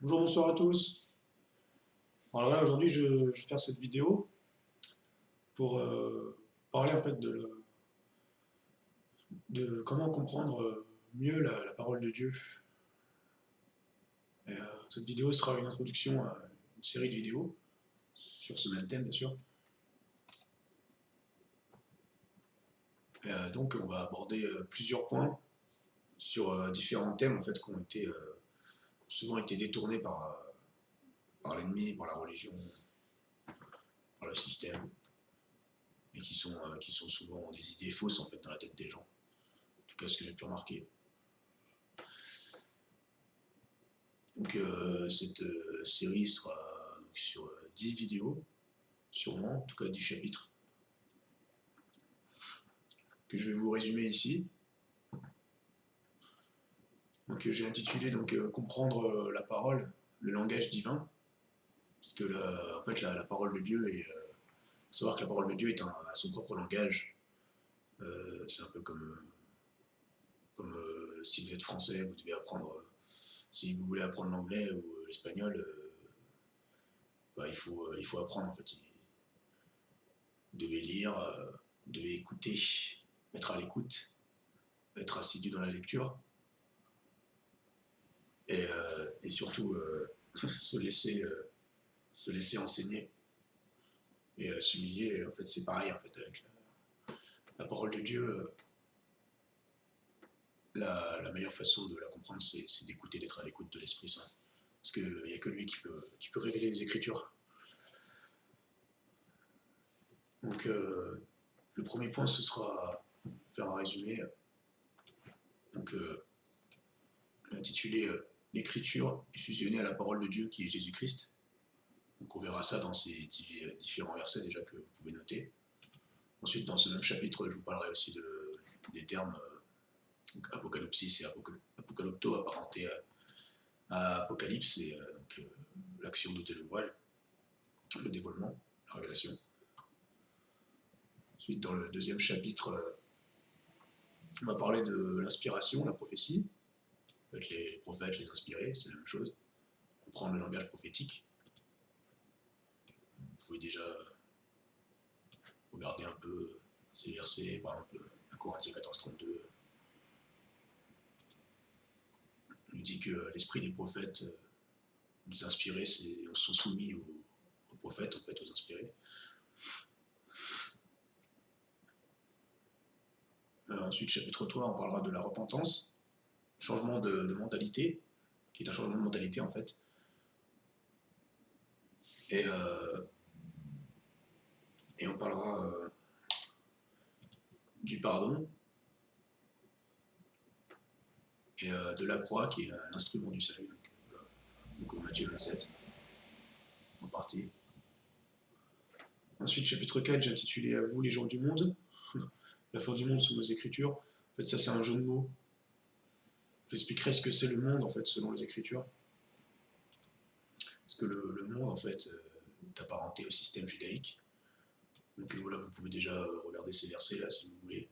Bonjour, bonsoir à tous. Alors là, aujourd'hui, je vais faire cette vidéo pour parler en fait de comment comprendre mieux la parole de Dieu. Et, cette vidéo sera une introduction à une série de vidéos sur ce même thème, bien sûr. Et, donc, on va aborder plusieurs points sur différents thèmes en fait qui ont souvent été détournés par l'ennemi, par la religion, par le système, et qui sont souvent des idées fausses en fait dans la tête des gens. En tout cas, ce que j'ai pu remarquer. Donc cette série sera donc, sur 10 vidéos, sûrement, en tout cas 10 chapitres, que je vais vous résumer ici. Donc j'ai intitulé donc, Comprendre la parole, le langage divin, parce que en fait la parole de Dieu faut savoir que la parole de Dieu a son propre langage. C'est un peu comme si vous êtes français, vous devez apprendre, si vous voulez apprendre l'anglais ou l'espagnol, il faut apprendre en fait. Vous devez lire, vous devez écouter, être à l'écoute, être assidu dans la lecture et surtout se laisser enseigner et s'humilier. En fait, c'est pareil en fait, avec la parole de Dieu. La meilleure façon de la comprendre, c'est d'écouter, d'être à l'écoute de l'Esprit Saint. Parce qu'il n'y a que lui qui peut révéler les Écritures. Donc, le premier point, ce sera faire un résumé. Donc, intitulé L'Écriture est fusionnée à la parole de Dieu qui est Jésus-Christ. Donc, on verra ça dans ces différents versets déjà que vous pouvez noter. Ensuite, dans ce même chapitre, je vous parlerai aussi des termes apocalypsis et apocalypto apparentés à apocalypse et l'action d'ôter le voile, le dévoilement, la révélation. Ensuite, dans le deuxième chapitre, on va parler de l'inspiration, la prophétie. En fait, les prophètes, les inspirés, c'est la même chose. Comprendre le langage prophétique. Vous pouvez déjà regarder un peu ces versets, par exemple 1 Corinthiens 14:32 nous dit que l'esprit des prophètes nous inspirés sont soumis aux prophètes, en fait, aux inspirés. Ensuite, chapitre 3, on parlera de la repentance, changement de mentalité, qui est un changement de mentalité en fait. Et on parlera du pardon et de la croix qui est l'instrument du salut. Donc Matthieu 27, en partie. Ensuite, chapitre 4, j'ai intitulé À vous les gens du monde. La fin du monde sous nos écritures. En fait, ça c'est un jeu de mots. J'expliquerai ce que c'est le monde en fait selon les écritures. Parce que le monde en fait est apparenté au système judaïque. Donc voilà, vous pouvez déjà regarder ces versets là si vous voulez,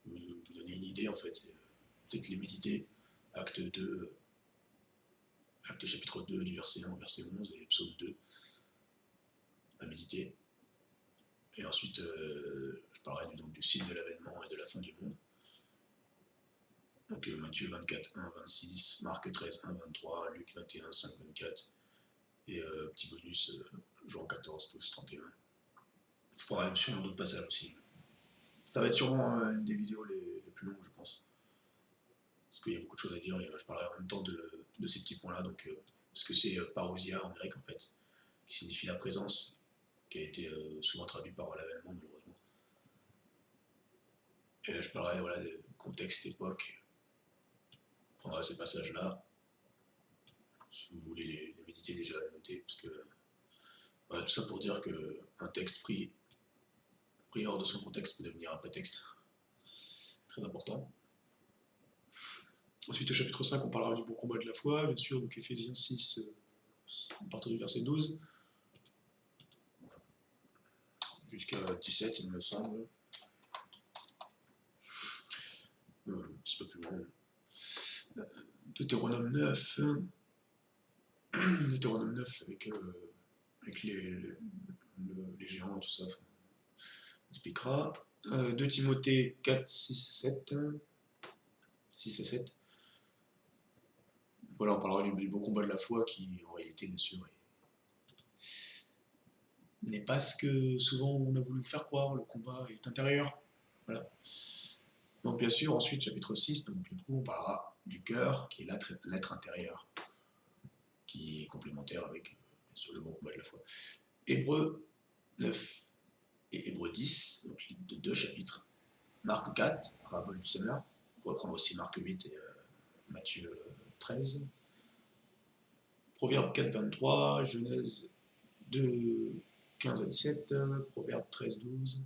vous donner une idée en fait, peut-être les méditer. Acte 2, acte chapitre 2 du verset 1 au verset 11 et psaume 2 à méditer. Et ensuite, je parlerai donc du signe de l'avènement et de la fin du monde. Donc Matthieu 24, 1, 26, Marc 13, 1, 23, Luc 21, 5, 24, et petit bonus, Jean 14, 12, 31. Je parlerai sûrement d'autres passages aussi. Ça va être sûrement une des vidéos les plus longues, je pense. Parce qu'il y a beaucoup de choses à dire, et je parlerai en même temps de ces petits points-là. Donc, parce que c'est parousia en grec, en fait, qui signifie la présence, qui a été souvent traduit par l'avènement, malheureusement. Et je parlerai voilà, de contexte, époque. On prendra ces passages-là. Si vous voulez les méditer déjà, les noter, parce que voilà, tout ça pour dire qu'un texte pris hors de son contexte peut devenir un prétexte. Très important. Ensuite, au chapitre 5, on parlera du bon combat de la foi, bien sûr, donc Ephésiens 6, à partir du verset 12, jusqu'à 17, il me semble. Un petit peu plus loin. Deutéronome 9, Deutéronome 9 avec les géants et tout ça, on expliquera. 2 Timothée 4, 6, 7. 6 et 7. Voilà, on parlera du bon combat de la foi qui, en réalité, bien sûr, n'est pas ce que souvent on a voulu faire croire. Le combat est intérieur. Voilà. Donc, bien sûr, ensuite, chapitre 6, donc, du coup, on parlera du cœur, qui est l'être intérieur, qui est complémentaire avec, bien sûr, le bon combat de la foi. Hébreux 9 et Hébreux 10, donc de 2 chapitres. Marc 4, parabole du semeur. On pourrait prendre aussi Marc 8 et Matthieu 13. Proverbe 4, 23, Genèse 2, 15 à 17, Proverbe 13, 12.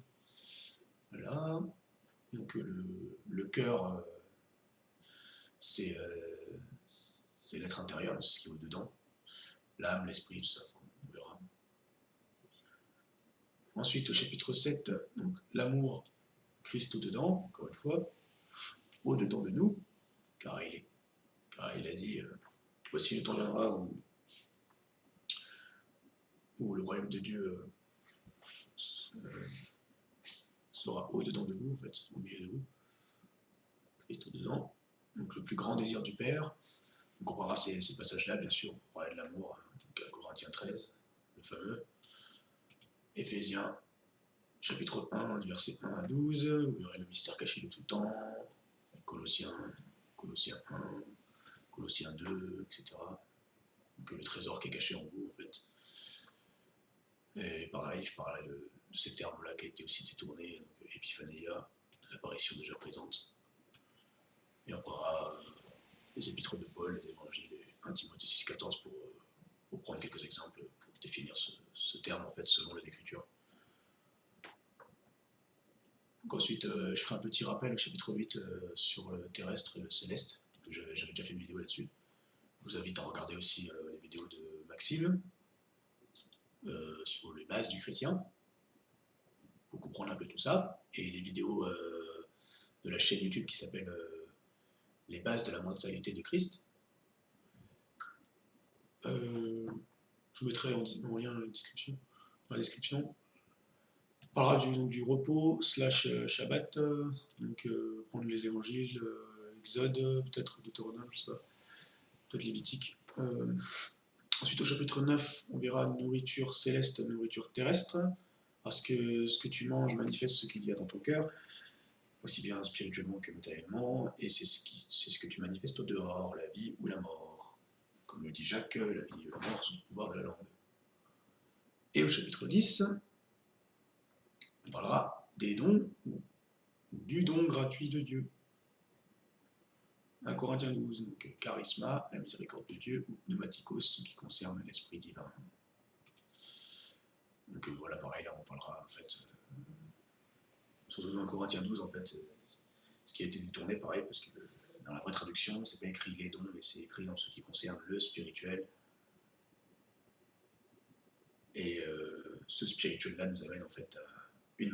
Voilà. Donc le cœur, c'est l'être intérieur, c'est ce qui est au-dedans. L'âme, l'esprit, tout ça, on verra. Ensuite, au chapitre 7, donc l'amour, Christ au-dedans, encore une fois, au-dedans de nous, car il a dit, voici le temps viendra où le royaume de Dieu sera au-dedans de vous, en fait, au milieu de vous. Christ au-dedans. Donc le plus grand désir du Père. On comprendra ces passages-là, bien sûr. On parlait de l'amour, à Corinthiens 13, le fameux. Éphésiens, chapitre 1, du verset 1 à 12, vous verrez le mystère caché de tout temps. Colossiens 1, Colossiens 2, etc. Donc le trésor qui est caché en vous, en fait. Et pareil, je parlais de ces termes-là qui a été aussi détourné, donc épiphanéia, l'apparition déjà présente. Et on parlera les épîtres de Paul, les évangiles, et 1 Timothée 6, 14 pour prendre quelques exemples, pour définir ce terme en fait selon les Écritures. Donc ensuite, je ferai un petit rappel au chapitre 8 sur le terrestre et le céleste, que j'avais déjà fait une vidéo là-dessus. Je vous invite à regarder aussi les vidéos de Maxime sur les bases du chrétien, pour comprendre un peu tout ça, et les vidéos de la chaîne YouTube qui s'appelle Les bases de la mentalité de Christ. Je vous mettrai en lien dans la description. On parlera du repos / Shabbat, donc prendre les évangiles, Exode, peut-être Deutéronome, je sais pas, peut-être Lévitique. Ensuite au chapitre 9, on verra nourriture céleste, nourriture terrestre, parce que ce que tu manges manifeste ce qu'il y a dans ton cœur, aussi bien spirituellement que matériellement, et c'est ce que tu manifestes au dehors, la vie ou la mort. Comme le dit Jacques, la vie et la mort sont au pouvoir de la langue. Et au chapitre 10, on parlera des dons ou du don gratuit de Dieu. 1 Corinthiens 12, donc charisma, la miséricorde de Dieu, ou pneumatikos, ce qui concerne l'esprit divin. Donc voilà, pareil, là on parlera en fait, surtout dans 1 Corinthiens 12, en fait, ce qui a été détourné, pareil, parce que dans la vraie traduction, c'est pas écrit les dons, mais c'est écrit en ce qui concerne le spirituel. Et ce spirituel-là nous amène en fait à une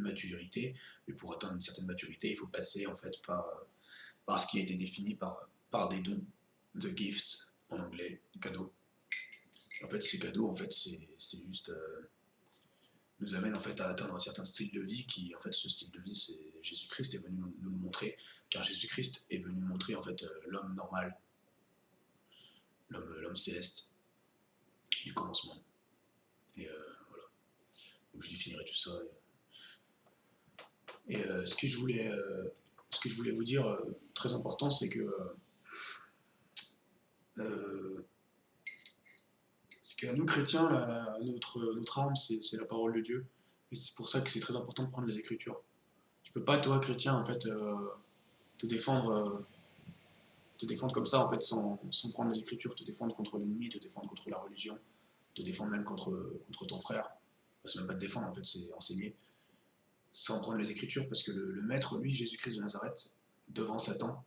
maturité, et pour atteindre une certaine maturité, il faut passer en fait par ce qui a été défini par des dons, the gifts en anglais, cadeaux. En fait, ces cadeaux, en fait, c'est juste nous amène en fait à atteindre un certain style de vie qui, en fait, ce style de vie, c'est Jésus-Christ est venu nous le montrer, car Jésus-Christ est venu montrer en fait l'homme normal, l'homme céleste du commencement. Et voilà. Donc je définirai tout ça. Et ce que je voulais vous dire, très important, c'est que nous chrétiens, notre arme, c'est la parole de Dieu. Et c'est pour ça que c'est très important de prendre les Écritures. Tu peux pas, toi, chrétien, en fait, te défendre comme ça, en fait, sans prendre les Écritures, te défendre contre l'ennemi, te défendre contre la religion, te défendre même contre ton frère. Enfin, c'est même pas te défendre, en fait, c'est enseigner. Sans prendre les Écritures, parce que le maître, lui, Jésus-Christ de Nazareth, devant Satan,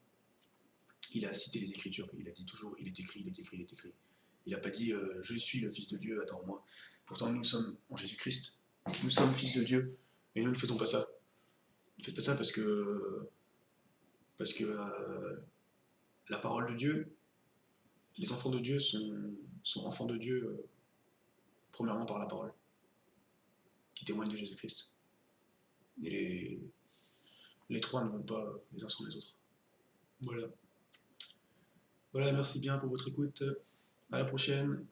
il a cité les Écritures. Il a dit toujours, il est écrit, il est écrit, il est écrit. Il n'a pas dit je suis le Fils de Dieu, attends-moi. Pourtant, nous sommes en Jésus-Christ. Nous sommes fils de Dieu. Et nous ne faisons pas ça. Ne faites pas ça parce que la parole de Dieu, les enfants de Dieu sont enfants de Dieu, premièrement par la parole, qui témoigne de Jésus-Christ. Et les trois ne vont pas les uns sans les autres. Voilà. Voilà, merci bien pour votre écoute. À la prochaine.